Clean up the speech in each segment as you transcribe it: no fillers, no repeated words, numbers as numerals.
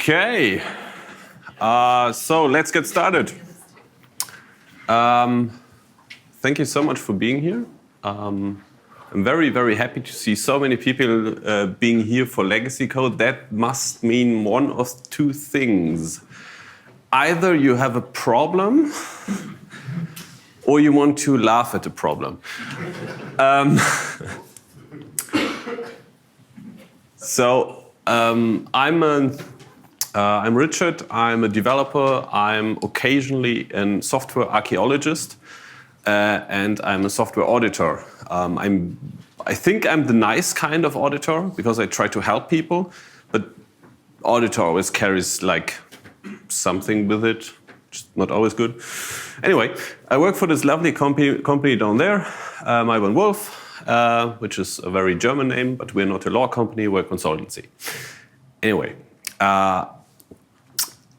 Okay, so let's get started. Thank you so much for being here. I'm very, very happy to see so many people being here for legacy code. That must mean one of two things. Either you have a problem or you want to laugh at the problem. I'm Richard, I'm a developer, I'm occasionally a software archaeologist, and I'm a software auditor. I think I'm the nice kind of auditor because I try to help people, but auditor always carries like something with it, just not always good. Anyway, I work for this lovely company down there, Malborn Wolf, which is a very German name, but we're not a law company, we're a consultancy. Anyway,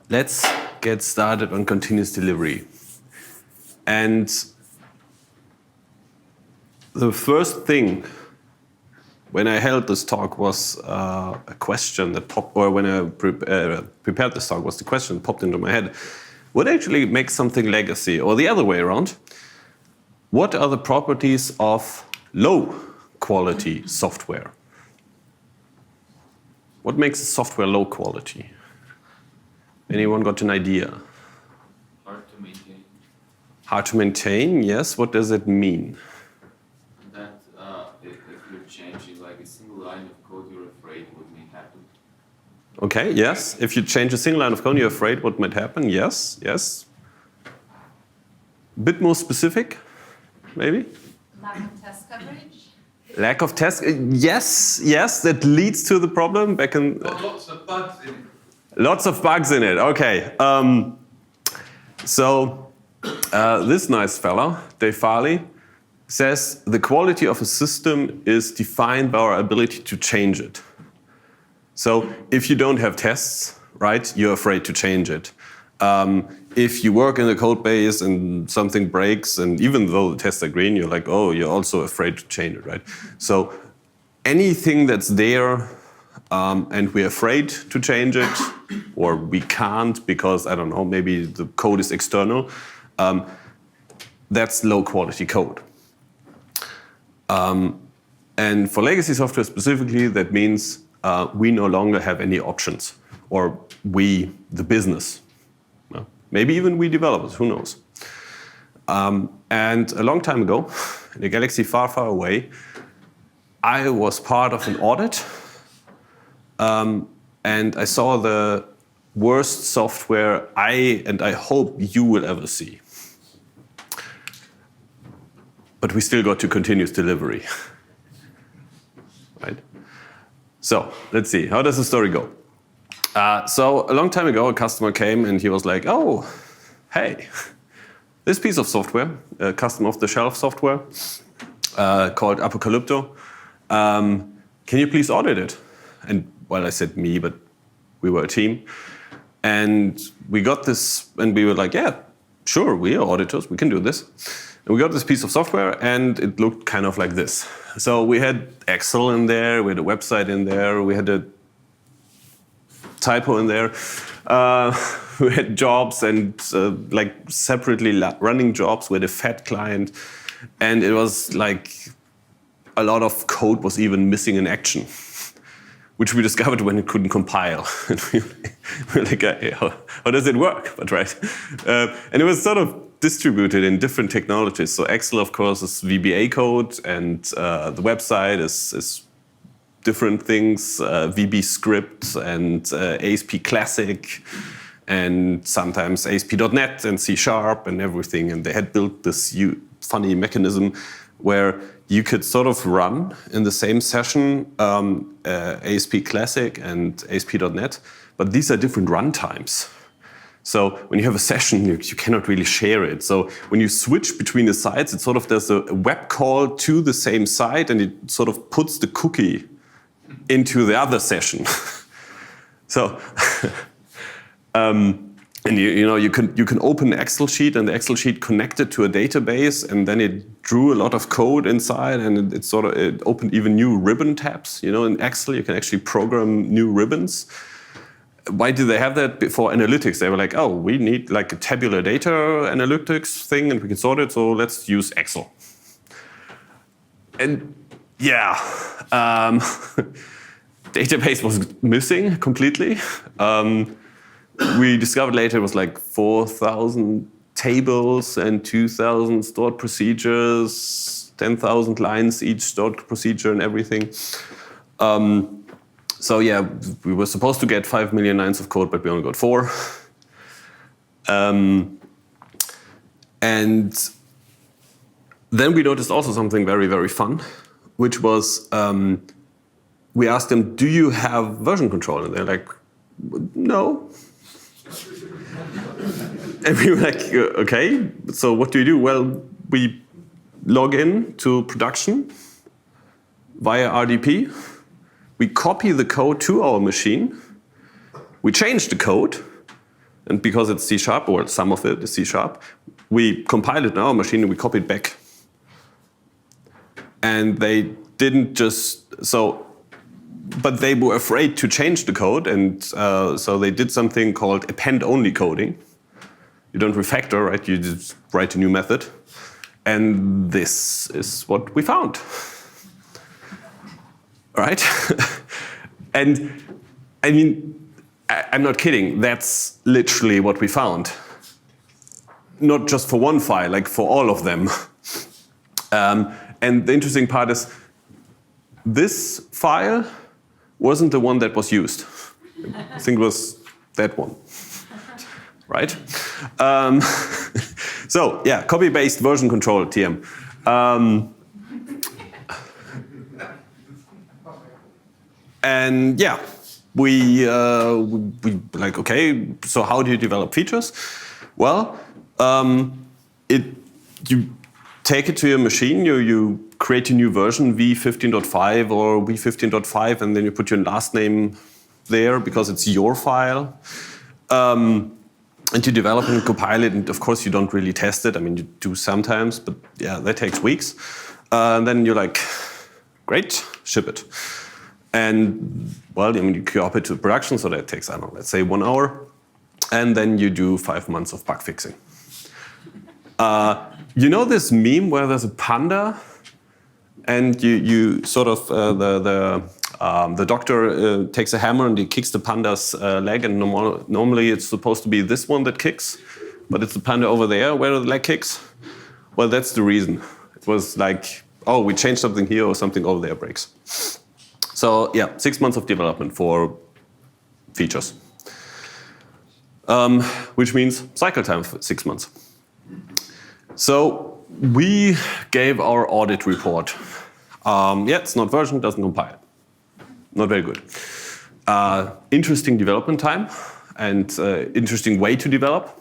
let's get started on continuous delivery. And the first thing when I held this talk was a question that popped, or when I prepared this talk was the question that popped into my head. What actually makes something legacy? Or the other way around, what are the properties of low quality software? What makes a software low quality? Anyone got an idea? Hard to maintain. Hard to maintain, yes. What does it mean? That if you're changing like a single line of code, you're afraid what may happen. Okay, yes. If you change a single line of code, you're afraid what might happen. Yes, yes. A bit more specific, maybe? Lack of test coverage? Lack of test, yes, yes, that leads to the problem. Back in Lots of bugs in it. Lots of bugs in it. Okay. This nice fella, Dave Farley, says the quality of a system is defined by our ability to change it. So if you don't have tests, right, you're afraid to change it. If you work in the code base and something breaks, and even though the tests are green, you're like, oh, you're also afraid to change it, right? So anything that's there and we're afraid to change it, or we can't because, I don't know, maybe the code is external, that's low quality code. And for legacy software specifically, that means we no longer have any options, or we, the business. Maybe even we developers, who knows? And a long time ago, in a galaxy far, far away, I was part of an audit, and I saw the worst software I hope you will ever see. But we still got to continuous delivery, right? So let's see, how does the story go? So a long time ago, a customer came and he was like, oh, hey, this piece of software, custom off-the-shelf software called Apocalypto, can you please audit it? And well, I said me, but we were a team. And we got this, and we were like, yeah, sure, we are auditors, we can do this. And we got this piece of software, and it looked kind of like this. So we had Excel in there, we had a website in there, we had a typo in there. We had jobs and like separately running jobs with a fat client. And it was like a lot of code was even missing in action, which we discovered when it couldn't compile. And we were like, hey, how does it work? But right. And it was sort of distributed in different technologies. So Excel, of course, is VBA code, and the website is different things, VBScript and ASP Classic, and sometimes ASP.NET and C# and everything. And they had built this funny mechanism where you could sort of run in the same session ASP Classic and ASP.NET, but these are different runtimes. So when you have a session, you cannot really share it. So when you switch between the sites, it sort of does a web call to the same site, and it sort of puts the cookie into the other session. So, and you can open an Excel sheet, and the Excel sheet connected to a database, and then it drew a lot of code inside, and it opened even new ribbon tabs. In Excel, you can actually program new ribbons. why do they have that for analytics? They were like, oh, we need like a tabular data analytics thing and we can sort it, so let's use Excel. And yeah, database was missing completely. We discovered later it was like 4,000 tables and 2,000 stored procedures, 10,000 lines each stored procedure and everything. So yeah, we were supposed to get 5 million lines of code, but we only got 4. And then we noticed also something very, very fun, which was we asked them, do you have version control? And they're like, no. And we were like, okay, so what do you do? Well, we log in to production via RDP. We copy the code to our machine. We change the code. And because it's C#, or some of it is C#, we compile it in our machine and we copy it back. And they didn't just, but they were afraid to change the code, and so they did something called append-only coding. You don't refactor, right? You just write a new method. And this is what we found. Right? And I mean, I'm not kidding. That's literally what we found. Not just for one file, like for all of them. And the interesting part is, this file wasn't the one that was used. I think it was that one. Right? So yeah, copy-paste version control, TM. And yeah, we like, okay, so how do you develop features? Well, you take it to your machine, you create a new version, v15.5 or v15.5, and then you put your last name there because it's your file. And you develop and compile it, and of course you don't really test it. I mean, you do sometimes, but yeah, that takes weeks. And then you're like, great, ship it. And well, I mean, you copy it to production, so that takes, I don't know, let's say 1 hour. And then you do 5 months of bug fixing. You know this meme where there's a panda, and you sort of the doctor takes a hammer and he kicks the panda's leg, and normally it's supposed to be this one that kicks, but it's the panda over there where the leg kicks. Well, that's the reason. It was like, oh, we changed something here or something over there breaks. So yeah, 6 months of development for features, which means cycle time for 6 months. So we gave our audit report. Yeah, it's not version, doesn't compile. Not very good. Interesting development time and interesting way to develop.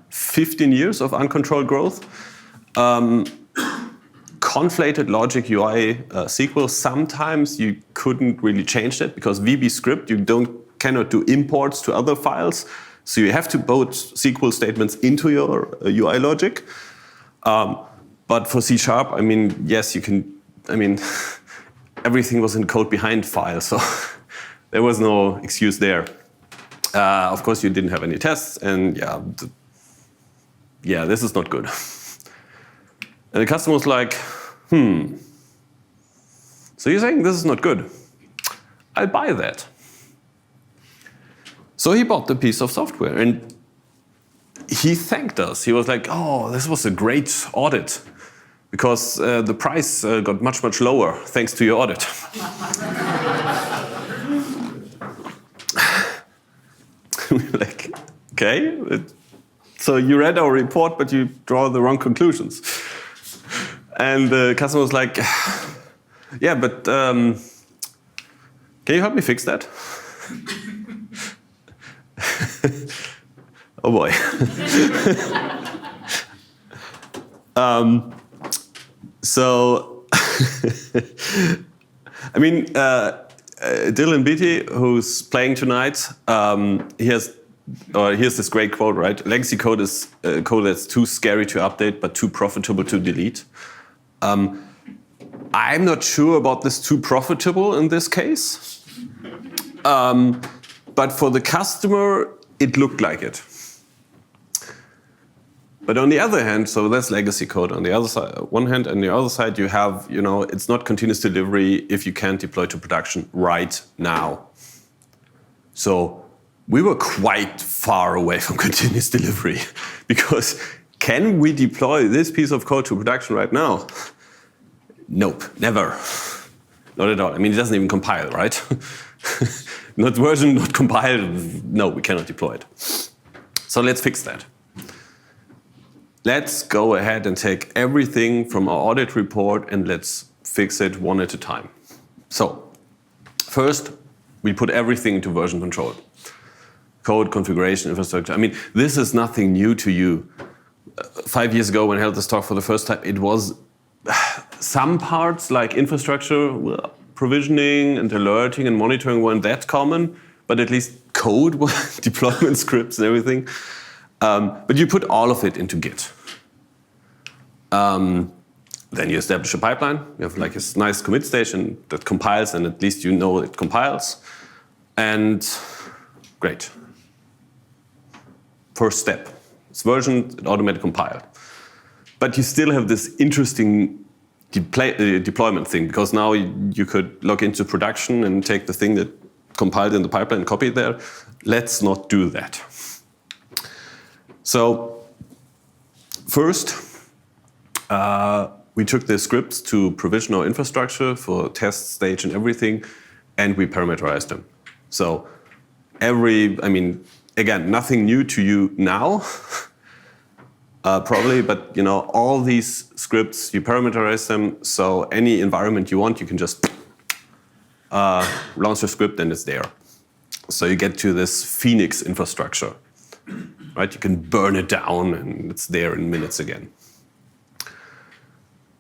15 years of uncontrolled growth. Conflated logic UI SQL. Sometimes you couldn't really change that because VBScript, you cannot do imports to other files. So you have to boot SQL statements into your UI logic. But for C#, I mean, yes, you can, I mean, everything was in code behind file, so there was no excuse there. Of course, you didn't have any tests, and yeah, this is not good. And the customer was like, so you're saying this is not good? I'll buy that. So he bought the piece of software, and he thanked us. He was like, oh, this was a great audit, because the price got much, much lower thanks to your audit. We were like, okay, so you read our report, but you draw the wrong conclusions. And the customer was like, yeah, but can you help me fix that? Oh boy. So, I mean, Dylan Beatty, who's playing tonight, here's this great quote, right? Legacy code is code that's too scary to update, but too profitable to delete. I'm not sure about this too profitable in this case. but for the customer, it looked like it. But on the other hand, so that's legacy code. On the other side, one hand, and the other side, you have, it's not continuous delivery if you can't deploy to production right now. So we were quite far away from continuous delivery because can we deploy this piece of code to production right now? Nope, never. Not at all. I mean, it doesn't even compile, right? Not version, not compile. No, we cannot deploy it. So let's fix that. Let's go ahead and take everything from our audit report and let's fix it one at a time. So first, we put everything into version control. Code, configuration, infrastructure. I mean, this is nothing new to you. 5 years ago when I held this talk for the first time, it was some parts like infrastructure, provisioning and alerting and monitoring weren't that common, but at least code, deployment scripts and everything. But you put all of it into Git. Then you establish a pipeline. You have like a nice commit station that compiles, and at least you know it compiles. And great. First step. It's versioned, it automatically compiled. But you still have this interesting deployment thing, because now you could log into production and take the thing that compiled in the pipeline and copy it there. Let's not do that. So first, we took the scripts to provision our infrastructure for test stage and everything, and we parameterized them. So again, nothing new to you now, probably, but all these scripts, you parameterize them, so any environment you want, you can just launch a script and it's there. So you get to this Phoenix infrastructure, right? You can burn it down and it's there in minutes again.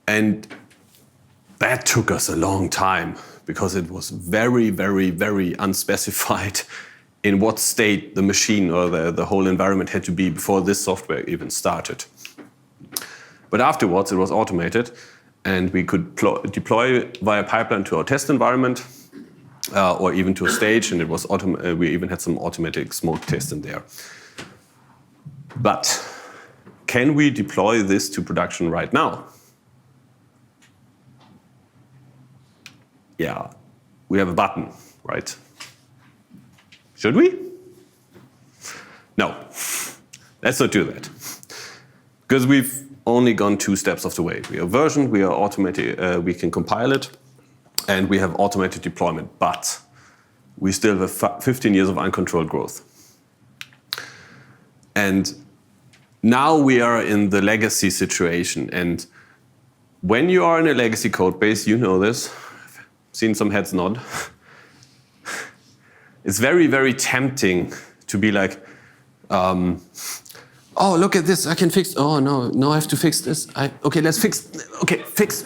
And that took us a long time because it was very, very, very unspecified in what state the machine or the whole environment had to be before this software even started. But afterwards, it was automated, and we could deploy via pipeline to our test environment, or even to a stage, and it was we even had some automatic smoke test in there. But can we deploy this to production right now? Yeah, we have a button, right? Should we? No, let's not do that. Because we've only gone 2 steps of the way. We are versioned, we are automated, we can compile it, and we have automated deployment, but we still have 15 years of uncontrolled growth. And now we are in the legacy situation, and when you are in a legacy code base, you know this, I've seen some heads nod. It's very, very tempting to be like, oh, look at this, I can fix, oh no, I have to fix this. Okay, let's fix, okay, fix.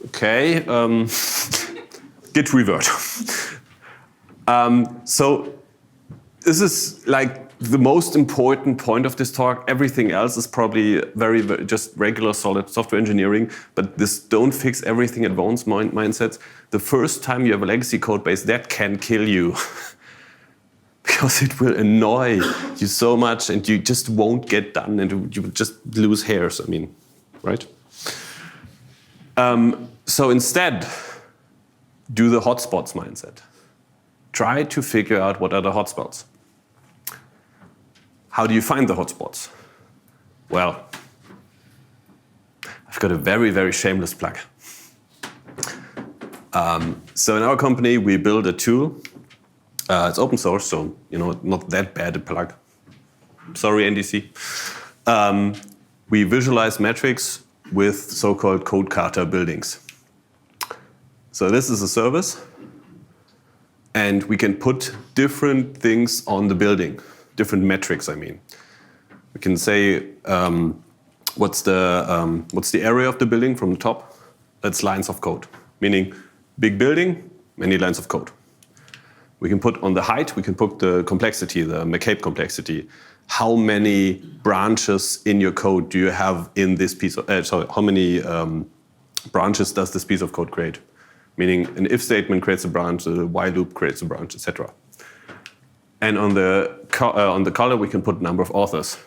Okay, git revert. So this is like the most important point of this talk. Everything else is probably very just regular solid software engineering, but this don't fix everything at once mindsets. The first time you have a legacy code base, that can kill you. Because it will annoy you so much and you just won't get done and you will just lose hairs, right? So instead, do the hotspots mindset. Try to figure out what are the hotspots. How do you find the hotspots? Well, I've got a very, very shameless plug. So in our company, we build a tool. It's open source, so not that bad a plug. Sorry, NDC. We visualize metrics with so-called code kata buildings. So this is a service, and we can put different things on the building, different metrics. We can say what's the area of the building from the top? That's lines of code, meaning big building, many lines of code. We can put on the height, we can put the complexity, the McCabe complexity. How many branches in your code do you have in this piece of, how many branches does this piece of code create? meaning an if statement creates a branch, a while loop creates a branch, etc. And on the color, we can put number of authors.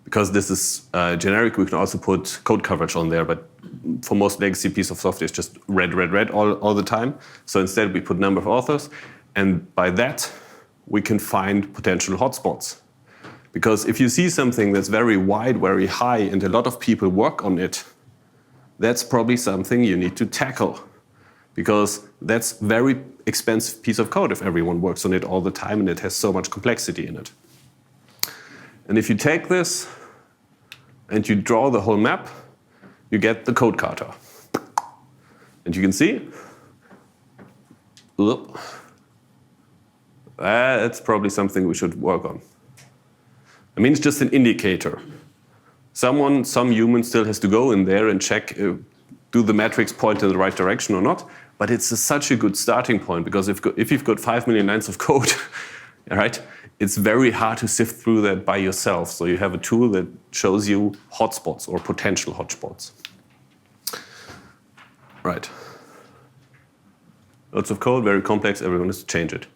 Because this is generic, we can also put code coverage on there, but for most legacy piece of software, it's just red, red, red all the time. So instead, we put number of authors, and by that, we can find potential hotspots. Because if you see something that's very wide, very high, and a lot of people work on it, that's probably something you need to tackle. Because that's very expensive piece of code if everyone works on it all the time and it has so much complexity in it. And if you take this and you draw the whole map, you get the code kata. And you can see, that's probably something we should work on. I mean, it's just an indicator. Some human still has to go in there and check, do the metrics point in the right direction or not? But it's such a good starting point, because if you've got 5 million lines of code, right, it's very hard to sift through that by yourself. So you have a tool that shows you hotspots or potential hotspots. Right. Lots of code, very complex, everyone has to change it.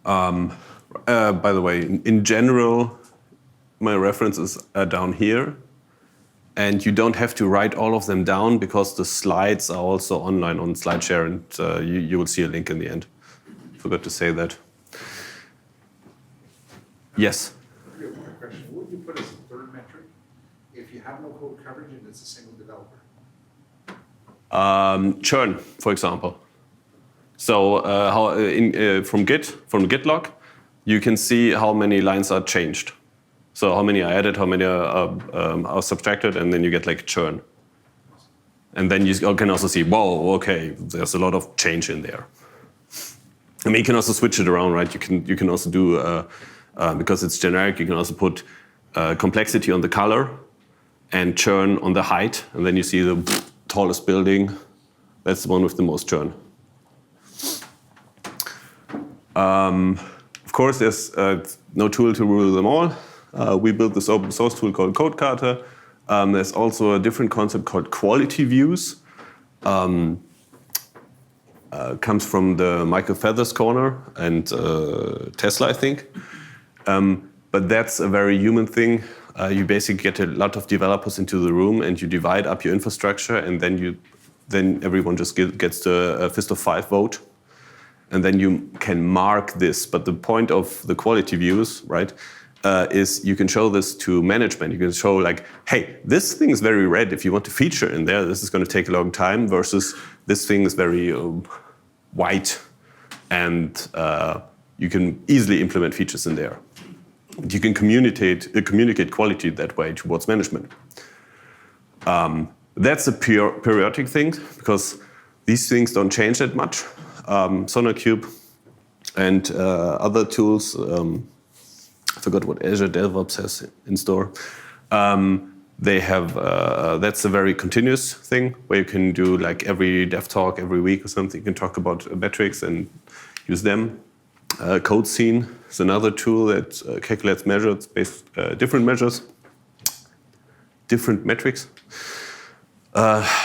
By the way, in general, my references are down here. And you don't have to write all of them down, because the slides are also online on SlideShare, and you will see a link in the end. Forgot to say that. Yes? I have one question. What would you put as a third metric if you have no code coverage and it's a single developer? Churn, for example. So from Git log, you can see how many lines are changed. So how many are added, how many are subtracted, and then you get like churn. And then you can also see, whoa, okay, there's a lot of change in there. I mean, you can also switch it around, right? You can also do, because it's generic, you can also put complexity on the color and churn on the height, and then you see the tallest building. That's the one with the most churn. Of course, there's no tool to rule them all. We built this open source tool called CodeKata. There's also a different concept called quality views. Comes from the Michael Feathers corner and Tesla, I think. But that's a very human thing. You basically get a lot of developers into the room and you divide up your infrastructure, and then everyone just gets the fist of 5 vote. And then you can mark this. But the point of the quality views, right, is you can show this to management. You can show like, hey, this thing is very red. If you want to feature in there, this is going to take a long time, versus this thing is very white, and you can easily implement features in there. You can communicate quality that way towards management. That's a periodic thing, because these things don't change that much. SonarQube and other tools, I forgot what Azure DevOps has in store. They have, that's a very continuous thing, where you can do like every dev talk every week or something. You can talk about metrics and use them. Code Scene is another tool that calculates measures based different measures, different metrics.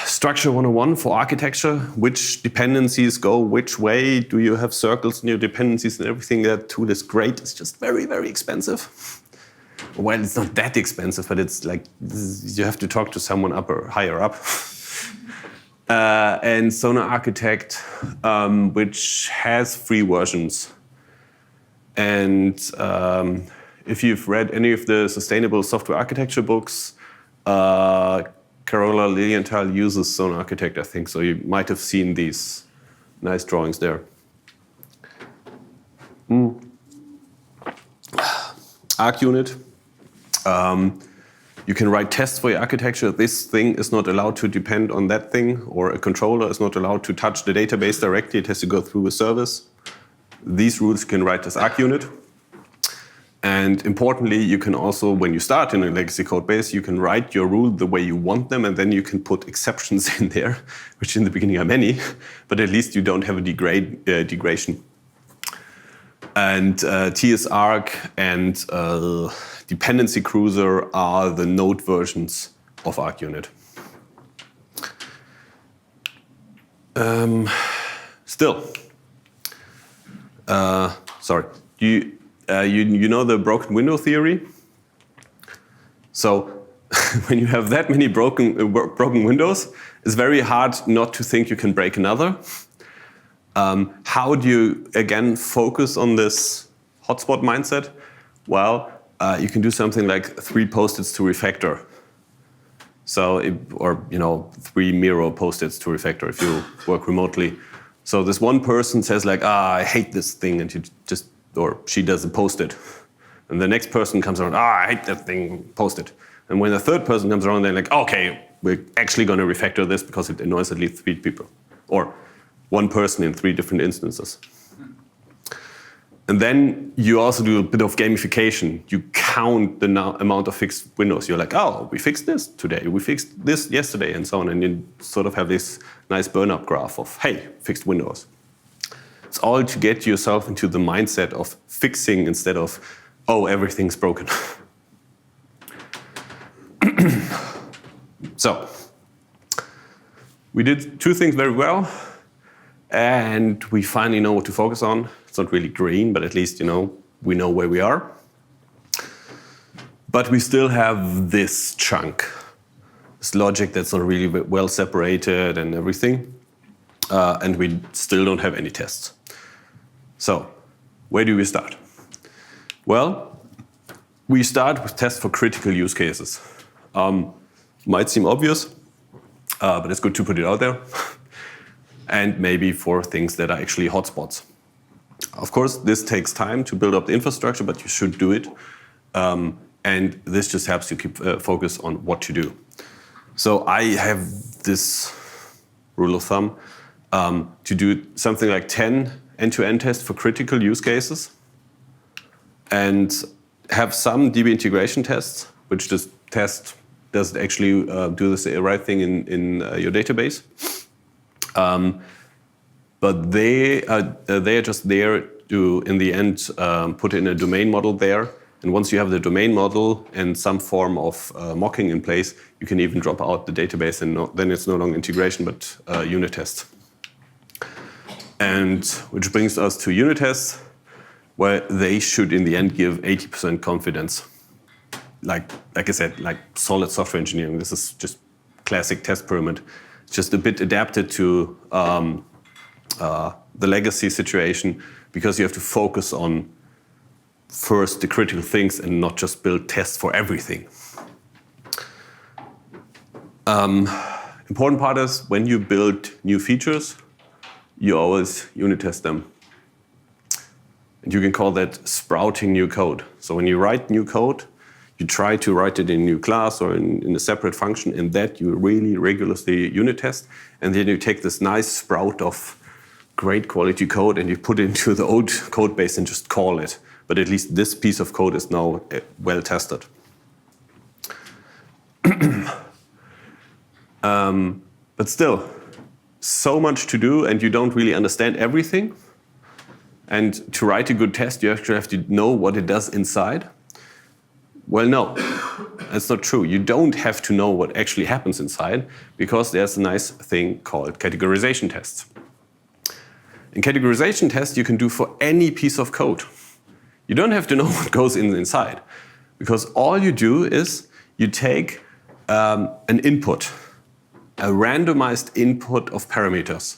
Structure 101 for architecture. Which dependencies go which way? Do you have circles in your dependencies and everything? That tool is great. It's just very, very expensive. Well, it's not that expensive, but it's like you have to talk to someone higher up. And Sonar Architect, which has free versions. And if you've read any of the sustainable software architecture books, Carola Lilienthal uses Sonar Architect, I think, so you might have seen these nice drawings there. ArcUnit. You can write tests for your architecture. This thing is not allowed to depend on that thing, or a controller is not allowed to touch the database directly. It has to go through a service. These rules you can write as ArcUnit. And importantly, you can also, when you start in a legacy code base, you can write your rule the way you want them, and then you can put exceptions in there, which in the beginning are many, but at least you don't have a degradation. And TSArc and Dependency Cruiser are the node versions of ArcUnit. Still, sorry. You know the broken window theory? So when you have that many broken windows, it's very hard not to think you can break another. How do you, again, focus on this hotspot mindset? Well, you can do something like 3 post-its to refactor. So, or 3 Miro post-its to refactor if you work remotely. So this one person says like, I hate this thing, and or she doesn't post it. And the next person comes around, I hate that thing, post it. And when the third person comes around, they're like, okay, we're actually going to refactor this because it annoys at least 3 people. Or 1 person in 3 different instances. And then you also do a bit of gamification. You count the amount of fixed windows. You're like, oh, we fixed this today, we fixed this yesterday, and so on. And you sort of have this nice burn-up graph of, hey, fixed windows. It's all to get yourself into the mindset of fixing instead of, oh, everything's broken. So, we did 2 things very well, and we finally know what to focus on. It's not really green, but at least, we know where we are. But we still have this chunk, this logic that's not really well separated and everything. And we still don't have any tests. So, where do we start? Well, we start with tests for critical use cases. Might seem obvious, but it's good to put it out there. And maybe for things that are actually hotspots. Of course, this takes time to build up the infrastructure, but you should do it. And this just helps you keep focus on what to do. So I have this rule of thumb to do something like 10 end-to-end tests for critical use cases, and have some DB integration tests, which just test, does it actually do the right thing in your database? But they are just there to, in the end, put in a domain model there. And once you have the domain model and some form of mocking in place, you can even drop out the database, and then it's no longer integration, but unit tests. And which brings us to unit tests, where they should, in the end, give 80% confidence. Like I said, like solid software engineering. This is just classic test pyramid. It's just a bit adapted to the legacy situation, because you have to focus on first the critical things and not just build tests for everything. Important part is when you build new features, you always unit test them. And you can call that sprouting new code. So when you write new code, you try to write it in a new class or in a separate function, and that you really rigorously unit test. And then you take this nice sprout of great quality code and you put it into the old code base and just call it. But at least this piece of code is now well tested. But still, so much to do, and you don't really understand everything. And to write a good test, you actually have to know what it does inside. Well, no, that's not true. You don't have to know what actually happens inside, because there's a nice thing called categorization tests. In categorization tests, you can do for any piece of code. You don't have to know what goes inside, because all you do is you take an input, a randomized input of parameters,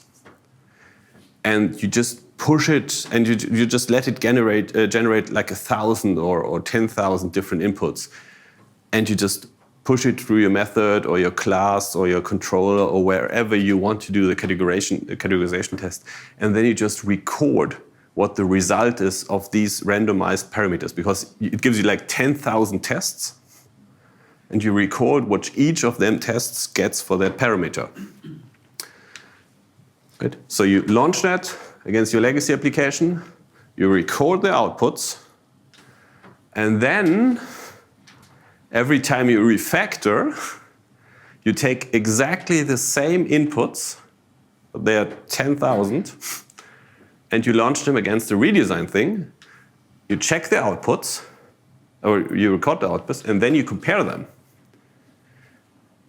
and you just push it, and you just let it generate like 1,000 or 10,000 different inputs, and you just push it through your method or your class or your controller or wherever you want to do the categorization test, and then you just record what the result is of these randomized parameters, because it gives you like 10,000 tests, and you record what each of them tests gets for that parameter. Good. So you launch that against your legacy application, you record the outputs, and then every time you refactor, you take exactly the same inputs, they are 10,000, and you launch them against the redesign thing, you check the outputs, or you record the outputs, and then you compare them.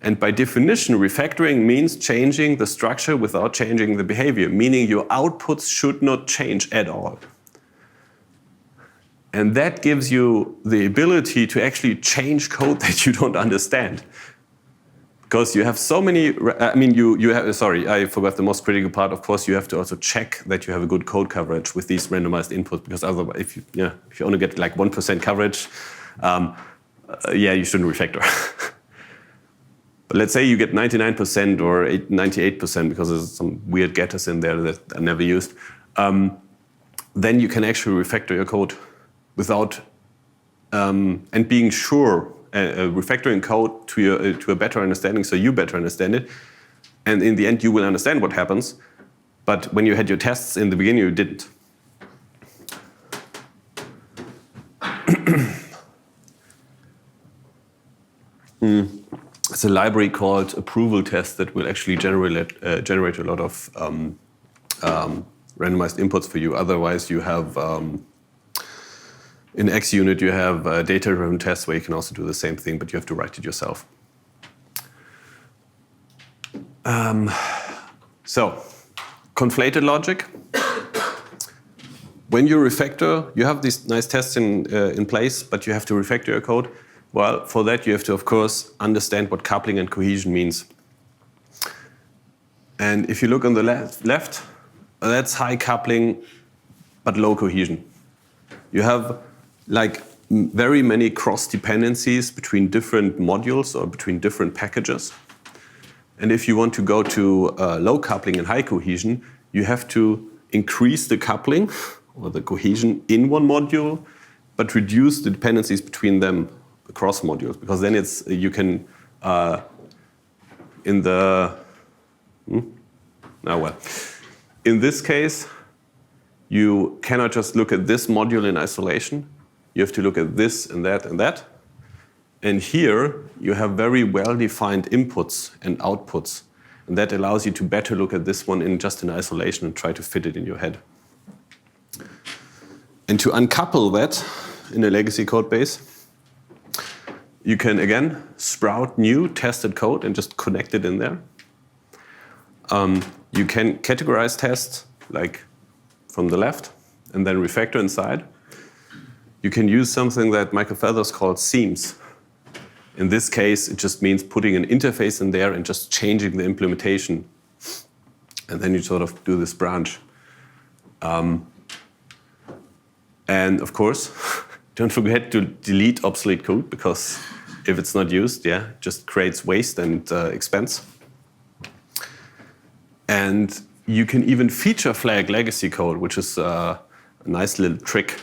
And by definition, refactoring means changing the structure without changing the behavior, meaning your outputs should not change at all. And that gives you the ability to actually change code that you don't understand. Because you have so many, I mean, you have, sorry, I forgot the most critical part. Of course, you have to also check that you have a good code coverage with these randomized inputs, because otherwise, if you only get like 1% coverage, yeah, you shouldn't refactor. But let's say you get 99% or 98% because there's some weird getters in there that are never used. Then you can actually refactor your code without, and being sure, refactoring code to a better understanding, so you better understand it. And in the end, you will understand what happens. But when you had your tests in the beginning, you didn't. It's a library called approval test that will actually generate a lot of randomized inputs for you. Otherwise, you have in XUnit you have data-driven tests where you can also do the same thing, but you have to write it yourself. So, conflated logic. When you refactor, you have these nice tests in place, but you have to refactor your code. Well, for that you have to, of course, understand what coupling and cohesion means. And if you look on the left, that's high coupling, but low cohesion. You have like very many cross dependencies between different modules or between different packages. And if you want to go to low coupling and high cohesion, you have to increase the coupling or the cohesion in one module, but reduce the dependencies between them across modules, because then it's you can in this case you cannot just look at this module in isolation. You have to look at this and that and that. And here you have very well-defined inputs and outputs, and that allows you to better look at this one in just in isolation and try to fit it in your head. And to uncouple that in a legacy code base, you can again sprout new tested code and just connect it in there. You can categorize tests like from the left and then refactor inside. You can use something that Michael Feathers called seams. In this case, it just means putting an interface in there and just changing the implementation. And then you sort of do this branch. And of course, don't forget to delete obsolete code, because if it's not used, yeah, it just creates waste and expense. And you can even feature flag legacy code, which is a nice little trick.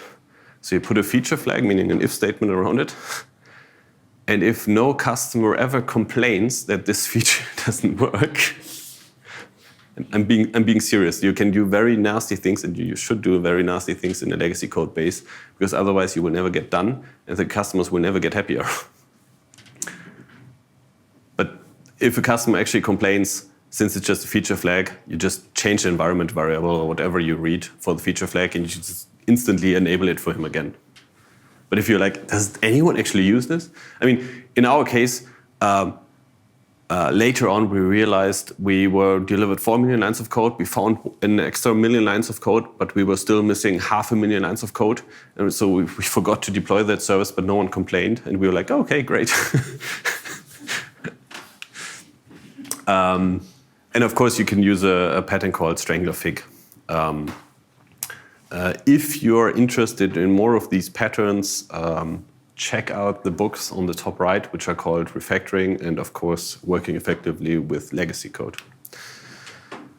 So you put a feature flag, meaning an if statement around it. And if no customer ever complains that this feature doesn't work, I'm being serious. You can do very nasty things, and you should do very nasty things in a legacy code base, because otherwise you will never get done, and the customers will never get happier. But if a customer actually complains, since it's just a feature flag, you just change the environment variable or whatever you read for the feature flag, and you just instantly enable it for him again. But if you're like, does anyone actually use this? I mean, in our case, later on we realized we were delivered 4 million lines of code. We found an extra 1 million lines of code, but we were still missing 500,000 lines of code. And so we forgot to deploy that service, but no one complained. And we were like, oh, okay, great. And of course, you can use a pattern called strangler fig. If you're interested in more of these patterns, check out the books on the top right, which are called Refactoring and, of course, Working Effectively with Legacy Code.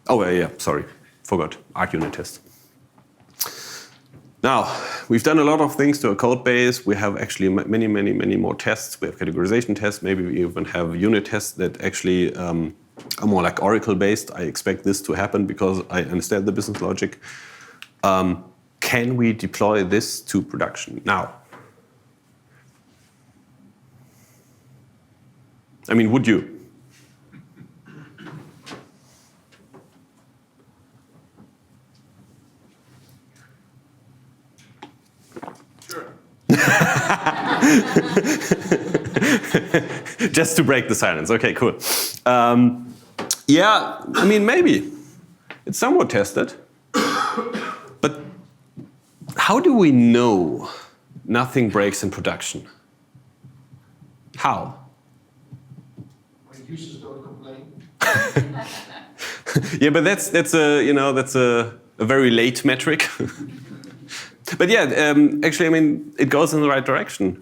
Oh, yeah, sorry, forgot, archeology test. Now, we've done a lot of things to a code base. We have actually many more tests. We have categorization tests. Maybe we even have unit tests that actually are more like Oracle-based. I expect this to happen because I understand the business logic. Can we deploy this to production now? I mean, would you? Sure. Just to break the silence. Okay, cool. Yeah, I mean, maybe. It's somewhat tested. But how do we know nothing breaks in production? How? When users don't complain. Yeah, but that's a very late metric. But yeah, actually, I mean, it goes in the right direction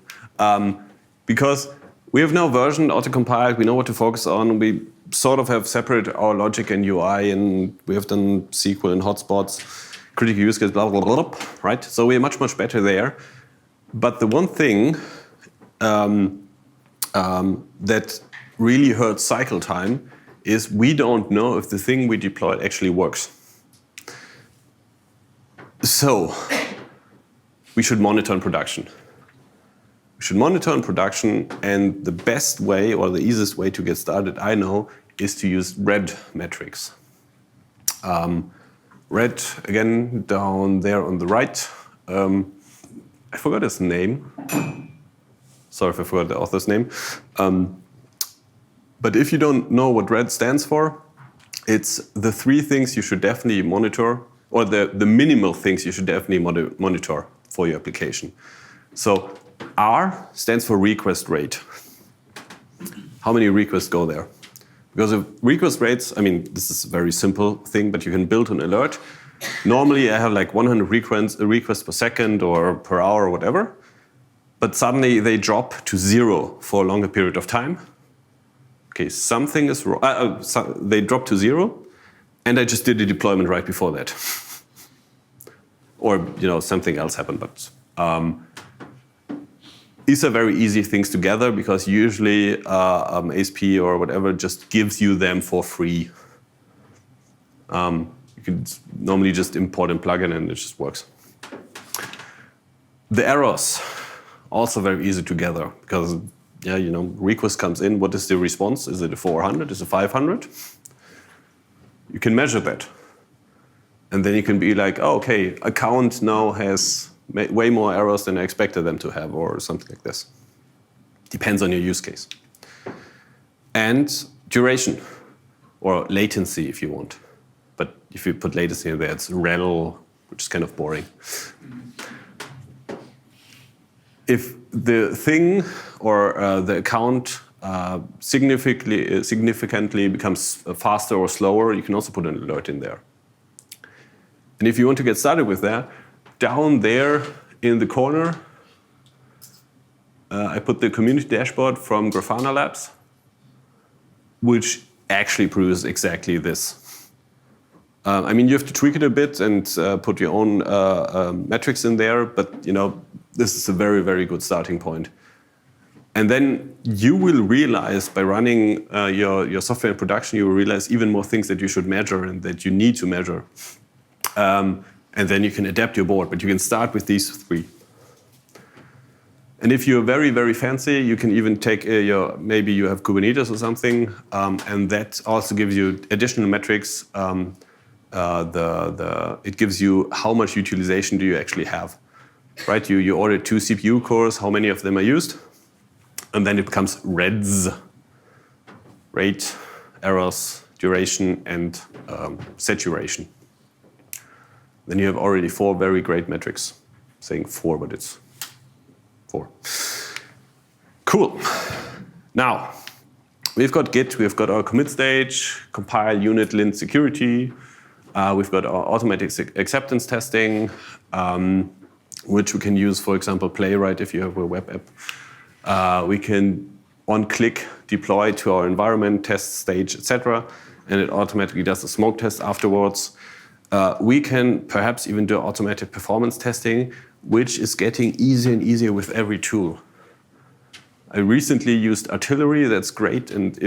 because we have now versioned, auto-compiled. We know what to focus on. We sort of have separated our logic and UI, and we have done SQL and hotspots, critical use case, blah blah blah, blah, right? So we are much better there. But the one thing that really hurts cycle time is we don't know if the thing we deployed actually works. So we should monitor in production. We should monitor in production, and the best way or the easiest way to get started, I know, is to use red metrics. Red, again, down there on the right. I forgot his name. Sorry if I forgot the author's name. But if you don't know what red stands for, it's the 3 things you should definitely monitor, or the minimal things you should definitely monitor for your application. So R stands for request rate. How many requests go there? Because of request rates, I mean, this is a very simple thing, but you can build an alert. Normally, I have like 100 requests per second or per hour or whatever. But suddenly, they drop to 0 for a longer period of time. Okay, something is wrong. They drop to 0, and I just did the deployment right before that. Or something else happened. But these are very easy things to gather because usually ASP or whatever just gives you them for free. You can normally just import and plug in, and it just works. The errors, also very easy to gather because request comes in. What is the response? Is it a 400? Is it 500? You can measure that. And then you can be like, oh, okay, account now has way more errors than I expected them to have, or something like this. Depends on your use case. And duration, or latency if you want. But if you put latency in there, it's rel, which is kind of boring. If the thing or the account significantly becomes faster or slower, you can also put an alert in there. And if you want to get started with that, down there in the corner, I put the community dashboard from Grafana Labs, which actually proves exactly this. I mean, you have to tweak it a bit and put your own metrics in there, but this is a very, very good starting point. And then you will realize by running your software in production, you will realize even more things that you should measure and that you need to measure. And then you can adapt your board, but you can start with these 3. And if you're very, very fancy, you can even take maybe you have Kubernetes or something, and that also gives you additional metrics. It gives you how much utilization do you actually have, right? You order 2 CPU cores, how many of them are used? And then it becomes REDS, rate, errors, duration, and saturation. Then you have already 4 very great metrics. I'm saying 4, but it's 4. Cool. Now, we've got Git, we've got our commit stage, compile, unit, lint, security. We've got our automatic acceptance testing, which we can use, for example, Playwright if you have a web app. We can on-click deploy to our environment, test stage, etc., and it automatically does a smoke test afterwards. We can perhaps even do automatic performance testing, which is getting easier and easier with every tool. I recently used Artillery, that's great, and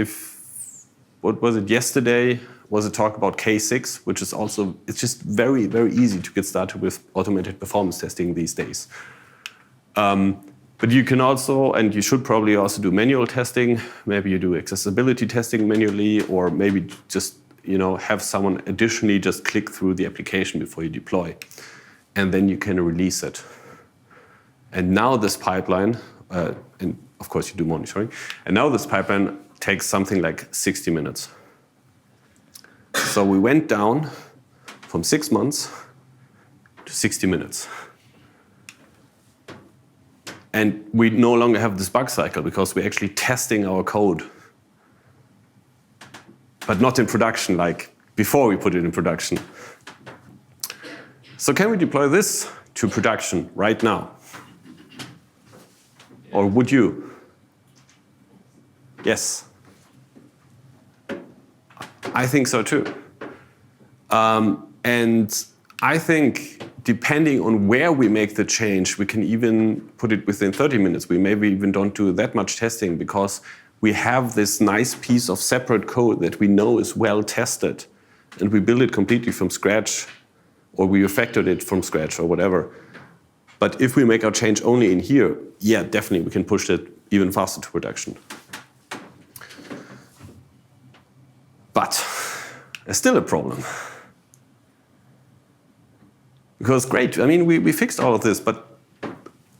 what was it, yesterday was a talk about K6, which is also, it's just very, very easy to get started with automated performance testing these days. But you can also, and you should probably also do manual testing. Maybe you do accessibility testing manually, or maybe just have someone additionally just click through the application before you deploy. And then you can release it. And now this pipeline, and of course, you do monitoring. And now this pipeline takes something like 60 minutes. So we went down from 6 months to 60 minutes. And we no longer have this bug cycle because we're actually testing our code, but not in production like before we put it in production. So can we deploy this to production right now? Or would you? Yes. I think so too. And I think depending on where we make the change, we can even put it within 30 minutes. We maybe even don't do that much testing because we have this nice piece of separate code that we know is well tested, and we build it completely from scratch, or we refactored it from scratch or whatever. But if we make our change only in here, yeah, definitely we can push it even faster to production. But there's still a problem. Because great, I mean, we fixed all of this, but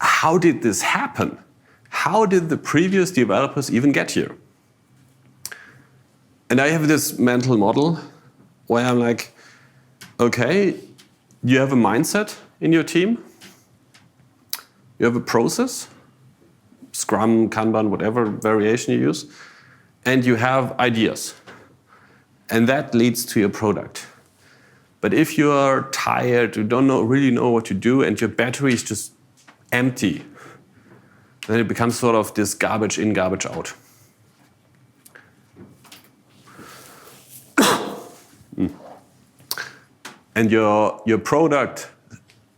how did this happen? How did the previous developers even get here? And I have this mental model where I'm like, okay, you have a mindset in your team, you have a process, Scrum, Kanban, whatever variation you use, and you have ideas. And that leads to your product. But if you are tired, you don't really know what to do, and your battery is just empty, then it becomes sort of this garbage in, garbage out. And your product,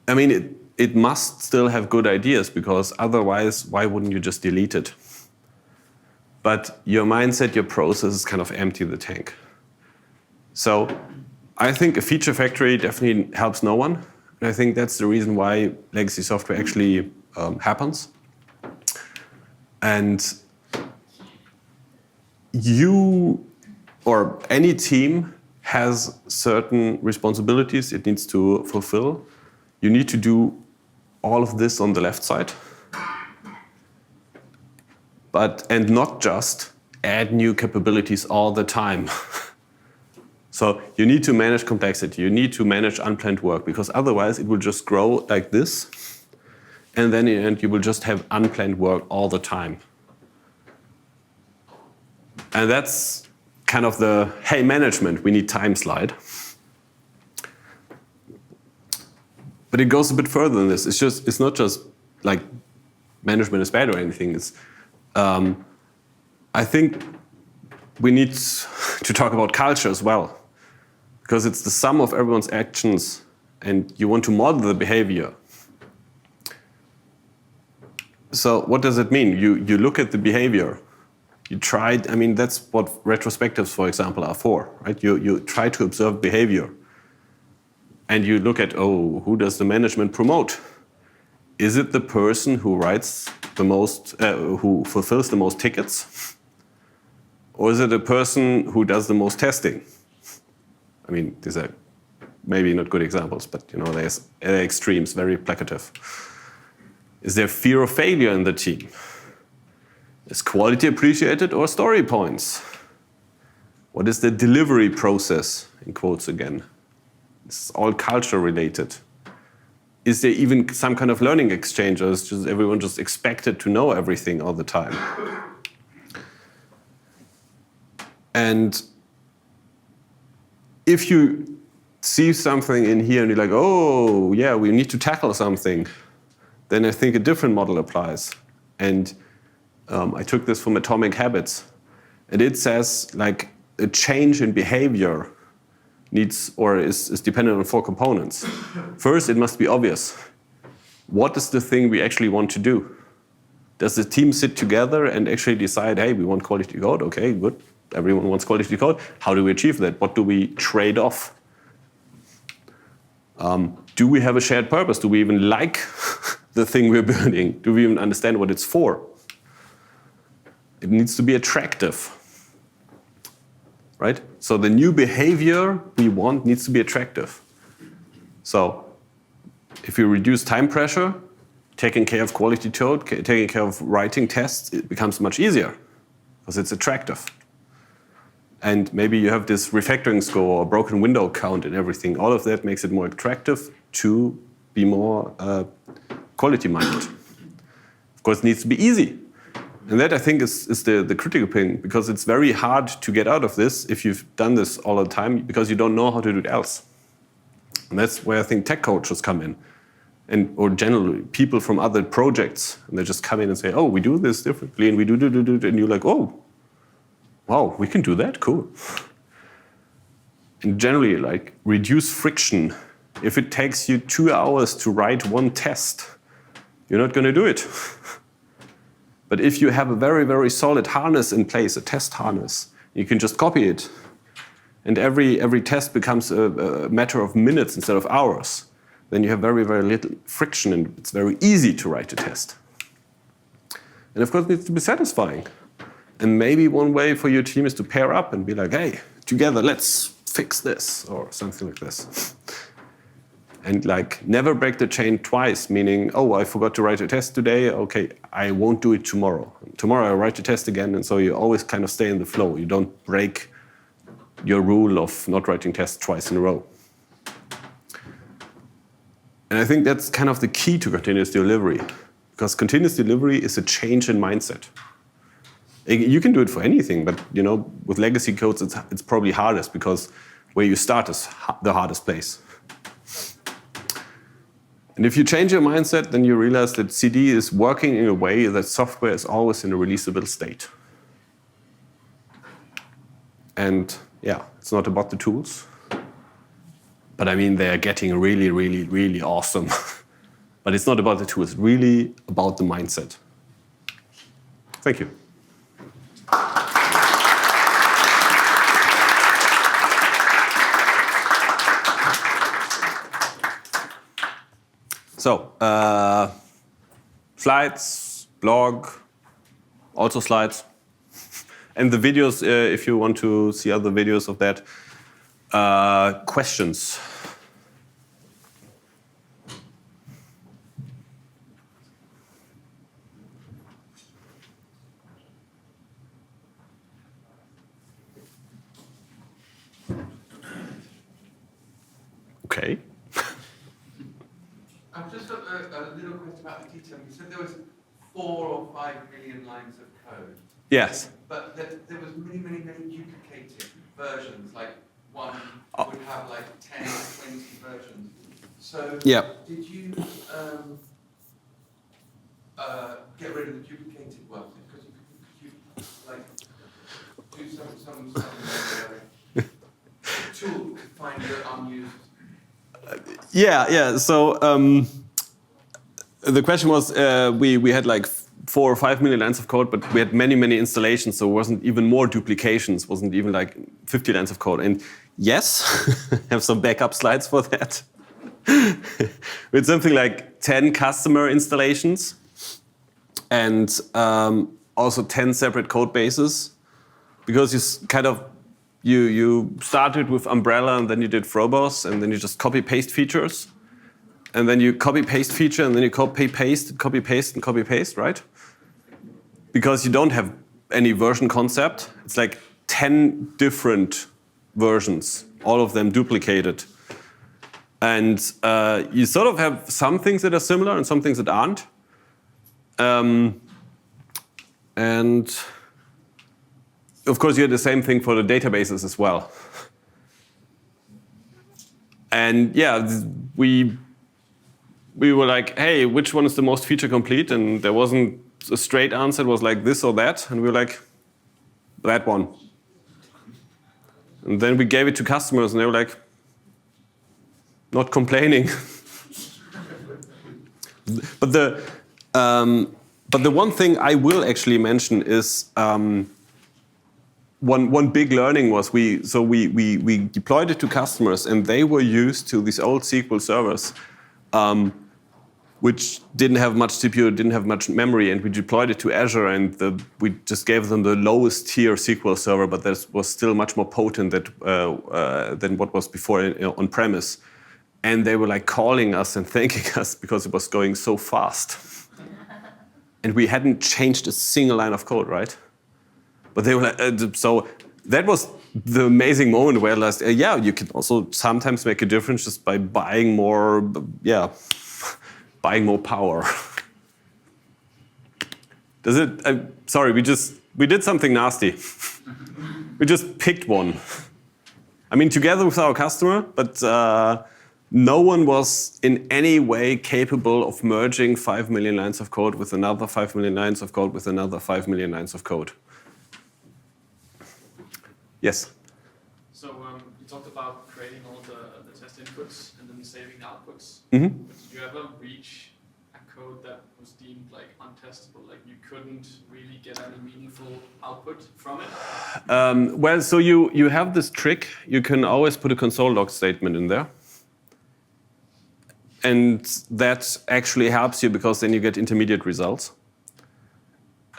I mean, it must still have good ideas, because otherwise, why wouldn't you just delete it? But your mindset, your process is kind of empty the tank. So I think a feature factory definitely helps no one. And I think that's the reason why legacy software actually happens. And you or any team has certain responsibilities it needs to fulfill. You need to do all of this on the left side. And not just add new capabilities all the time. So you need to manage complexity, you need to manage unplanned work, because otherwise it will just grow like this, and then in the end you will just have unplanned work all the time. And that's kind of the, hey, management, we need time slide. But it goes a bit further than this. It's not just like management is bad or anything. It's, I think we need to talk about culture as well, because it's the sum of everyone's actions, and you want to model the behavior. So what does it mean? You look at the behavior. You try, I mean, that's what retrospectives, for example, are for, right? You try to observe behavior. And you look at, oh, who does the management promote? Is it the person who writes the most, who fulfills the most tickets? Or is it a person who does the most testing? I mean, these are maybe not good examples, but you know, there's extremes, very placative. Is there fear of failure in the team? Is quality appreciated or story points? What is the delivery process, in quotes again? This is all culture related. Is there even some kind of learning exchange, or is just everyone just expected to know everything all the time? And if you see something in here and you're like, oh, yeah, we need to tackle something, then I think a different model applies. And I took this from Atomic Habits. And it says, like, a change in behavior needs or is dependent on 4 components. First, it must be obvious. What is the thing we actually want to do? Does the team sit together and actually decide, hey, we want quality code? Okay, good. Everyone wants quality code. How do we achieve that? What do we trade off? Do we have a shared purpose? Do we even like the thing we're building? Do we even understand what it's for? It needs to be attractive. Right? So the new behavior we want needs to be attractive. So if you reduce time pressure, taking care of quality code, taking care of writing tests, it becomes much easier because it's attractive. And maybe you have this refactoring score or broken window count and everything. All of that makes it more attractive to be more quality-minded. Of course, it needs to be easy. And that, I think, is the critical thing, because it's very hard to get out of this if you've done this all the time, because you don't know how to do it else. And that's where I think tech coaches come in, or generally people from other projects, and they just come in and say, oh, we do this differently, and we do, and you're like, oh, wow, we can do that, cool. And generally, like, reduce friction. If it takes you 2 hours to write one test, you're not going to do it. But if you have a very, very solid harness in place, a test harness, you can just copy it. And every test becomes a matter of minutes instead of hours. Then you have very, very little friction, and it's very easy to write a test. And of course, it needs to be satisfying. And maybe one way for your team is to pair up and be like, hey, together, let's fix this, or something like this. And like, never break the chain twice, meaning, oh, I forgot to write a test today, okay, I won't do it tomorrow. Tomorrow I write a test again, and so you always kind of stay in the flow. You don't break your rule of not writing tests twice in a row. And I think that's kind of the key to continuous delivery, because continuous delivery is a change in mindset. You can do it for anything, but with legacy codes, it's probably hardest, because where you start is the hardest place. And if you change your mindset, then you realize that CD is working in a way that software is always in a releasable state. And yeah, it's not about the tools. But I mean, they are getting really, really, really awesome. But it's not about the tools, it's really about the mindset. Thank you. So, slides, blog, also slides. And the videos, if you want to see other videos of that. Questions? Okay. I've just got a little question about the detail. You said there was 4 or 5 million lines of code. Yes. But there was many, many, many duplicated versions. Like one would have like 10 or 20 versions. So yeah. Did you get rid of the duplicated ones? Because you like do some tool to find the unused. Yeah. So the question was, we had like 4 or 5 million lines of code, but we had many, many installations, so it wasn't even more duplications, wasn't even like 50 lines of code. And yes, I have some backup slides for that. With something like 10 customer installations and also 10 separate code bases, because you started with Umbrella, and then you did Frobos, and then you just copy-paste features. And then you copy-paste feature, and then you copy-paste, copy-paste, and copy-paste, right? Because you don't have any version concept. It's like 10 different versions, all of them duplicated. And you sort of have some things that are similar and some things that aren't. And of course, you had the same thing for the databases as well. And yeah, we were like, hey, which one is the most feature complete? And there wasn't a straight answer. It was like this or that. And we were like, that one. And then we gave it to customers, and they were like, not complaining. But the one thing I will actually mention is one big learning was we deployed it to customers, and they were used to these old SQL servers, which didn't have much CPU, didn't have much memory, and we deployed it to Azure, and we just gave them the lowest tier SQL server, but that was still much more potent than what was before on premise. And they were like calling us and thanking us because it was going so fast. And we hadn't changed a single line of code, right? But they were like, so that was the amazing moment where I realized, yeah, you can also sometimes make a difference just by buying more, buying more power. Does it? Sorry, we did something nasty. We just picked one. I mean, together with our customer, but no one was in any way capable of merging 5 million lines of code with another 5 million lines of code with another 5 million lines of code. Yes? So you talked about creating all the test inputs and then saving the outputs. Mm-hmm. But did you ever reach a code that was deemed like untestable, like you couldn't really get any meaningful output from it? Well, so you have this trick. You can always put a console log statement in there. And that actually helps you because then you get intermediate results.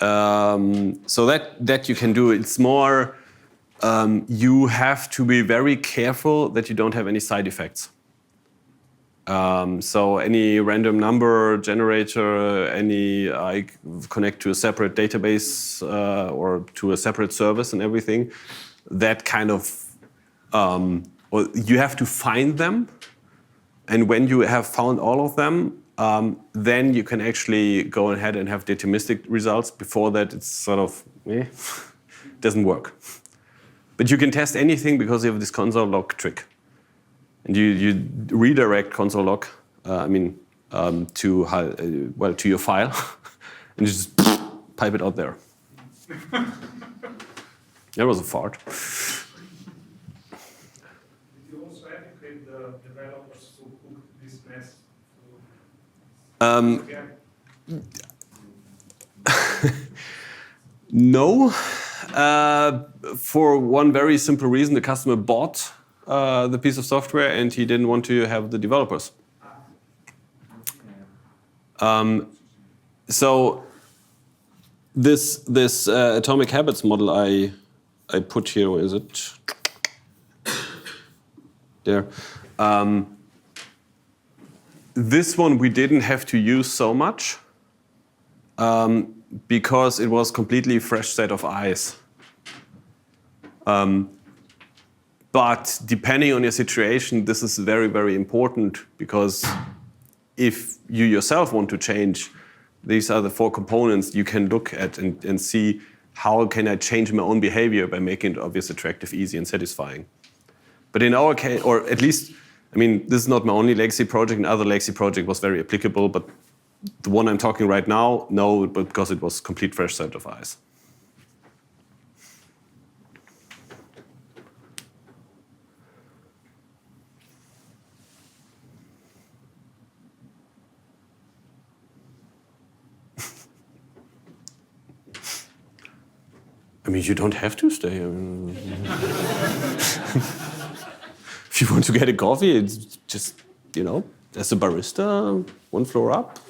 So that you can do. It's more, you have to be very careful that you don't have any side effects. So any random number generator, I connect to a separate database or to a separate service and everything, that kind of, well, you have to find them. And when you have found all of them, then you can actually go ahead and have deterministic results. Before that, it's sort of, doesn't work. But you can test anything because you have this console log trick. And you redirect console log, to your file, and you just pipe it out there. That was a fart. Did you also educate the developers to cook this mess? No, for one very simple reason: the customer bought the piece of software and he didn't want to have the developers. So this atomic habits model I put here, where is it? There. This one we didn't have to use so much because it was completely fresh set of eyes. But depending on your situation, this is very, very important because if you yourself want to change, these are the 4 components you can look at and see how can I change my own behavior by making it obvious, attractive, easy, and satisfying. But in our case, or at least, I mean, this is not my only legacy project. Another legacy project was very applicable, but the one I'm talking right now, no, because it was complete fresh set of eyes. I mean, you don't have to stay. If you want to get a coffee, it's just, as a barista, 1 floor up.